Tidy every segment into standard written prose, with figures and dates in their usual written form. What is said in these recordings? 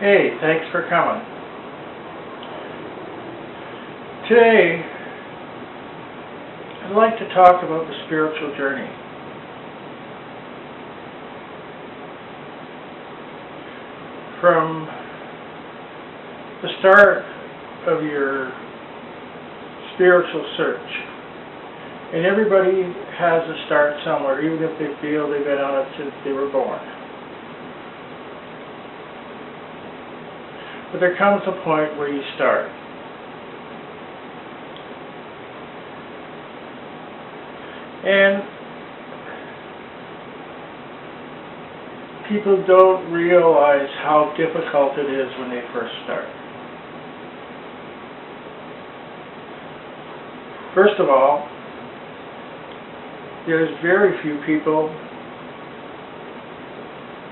Hey, thanks for coming. Today, I'd like to talk about the spiritual journey. From the start of your spiritual search, and everybody has a start somewhere, even if they feel they've been on it since they were born. But there comes a point where you start. And people don't realize how difficult it is when they first start. First of all, there's very few people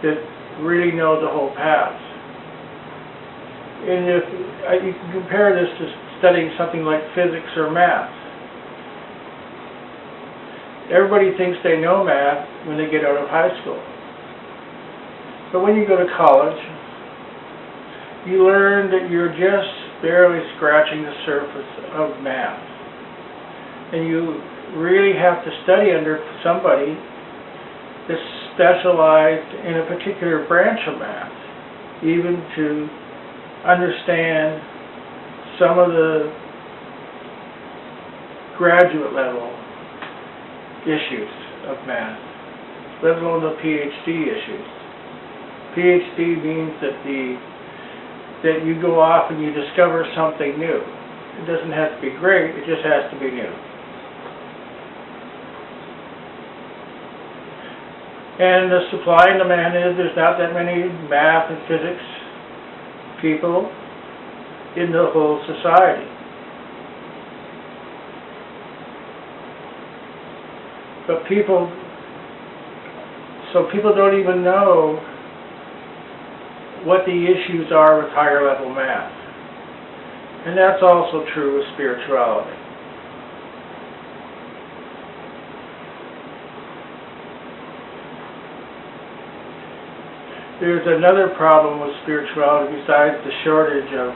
that really know the whole path. And if you can compare this to studying something like physics or math. Everybody thinks they know math when they get out of high school. But when you go to college, you learn that you're just barely scratching the surface of math. And you really have to study under somebody that's specialized in a particular branch of math, even to understand some of the graduate level issues of math, let alone the PhD issues. PhD means that you go off and you discover something new. It doesn't have to be great, it just has to be new. And the supply and demand is there's not that many math and physics people in the whole society. But people don't even know what the issues are with higher level math. And that's also true with spirituality. There's another problem with spirituality besides the shortage of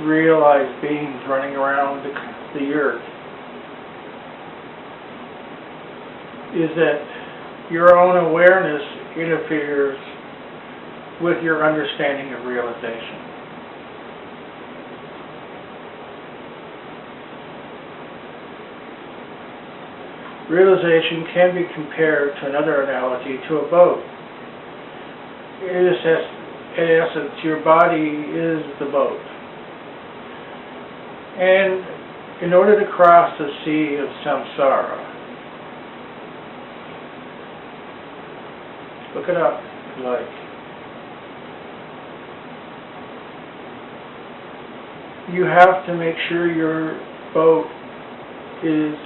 realized beings running around the earth, is that your own awareness interferes with your understanding of realization. Realization can be compared to another analogy to a boat. In essence, your body is the boat. And in order to cross the sea of samsara, look it up if you like. You have to make sure your boat is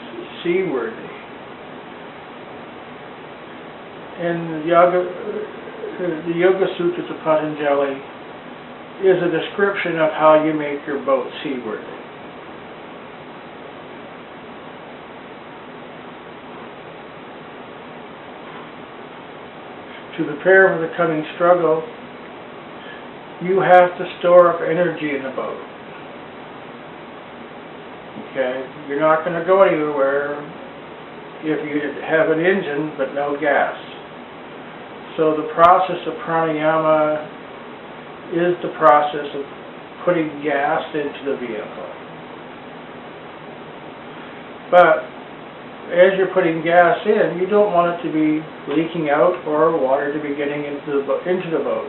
seaworthy. And the Yoga Sutras of Patanjali is a description of how you make your boat seaworthy. To prepare for the coming struggle, you have to store up energy in the boat. Okay? You're not going to go anywhere if you have an engine but no gas. So the process of pranayama is the process of putting gas into the vehicle. But as you're putting gas in, you don't want it to be leaking out or water to be getting into the boat.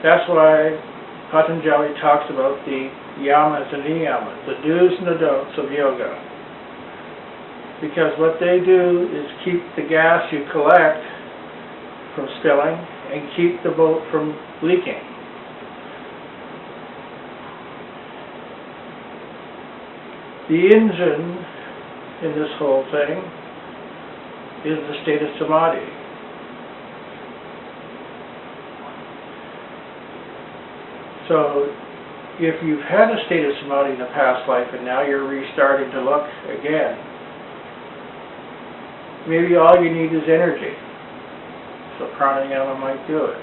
That's why Patanjali talks about the yamas and niyamas, the do's and the don'ts of yoga. Because what they do is keep the gas you collect from spilling and keep the boat from leaking. The engine in this whole thing is the state of Samadhi. So if you've had a state of Samadhi in the past life and now you're restarting to look again, maybe all you need is energy. So pranayama might do it.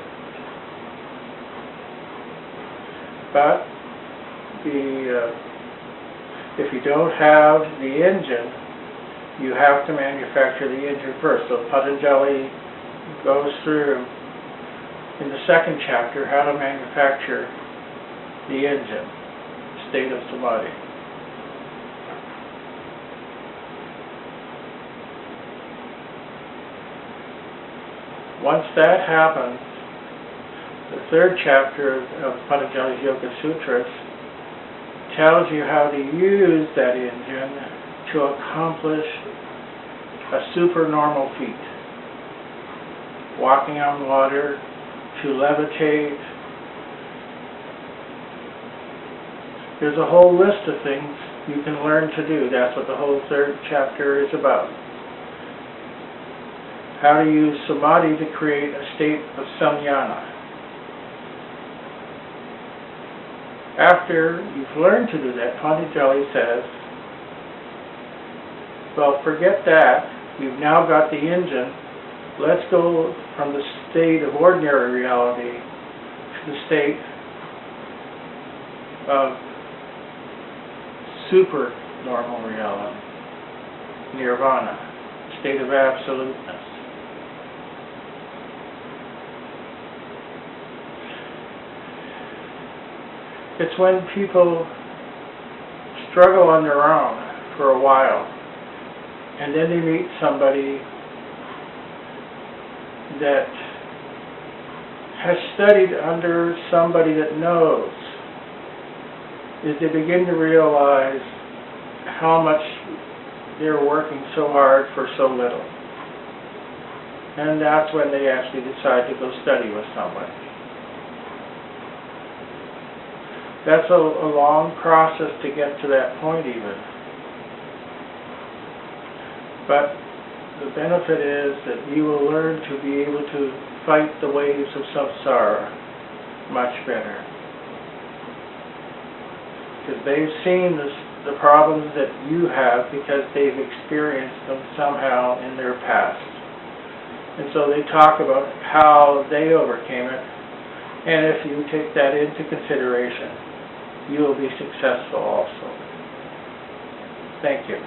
But if you don't have the engine, you have to manufacture the engine first. So Patanjali goes through in the second chapter how to manufacture the engine, state of Samadhi. Once that happens, the third chapter of Patanjali's Yoga Sutras tells you how to use that engine to accomplish a supernormal feat. Walking on water, to levitate. There's a whole list of things you can learn to do. That's what the whole third chapter is about. How to use Samadhi to create a state of samyana. After you've learned to do that, Patanjali says, well, forget that. You've now got the engine. Let's go from the state of ordinary reality to the state of super normal reality, nirvana, state of absoluteness. It's when people struggle on their own for a while, and then they meet somebody that has studied under somebody that knows, is they begin to realize how much they're working so hard for so little. And that's when they actually decide to go study with somebody. That's a long process to get to that point even. But the benefit is that you will learn to be able to fight the waves of samsara much better. Because they've seen the problems that you have because they've experienced them somehow in their past. And so they talk about how they overcame it. And if you take that into consideration, you will be successful also. Thank you.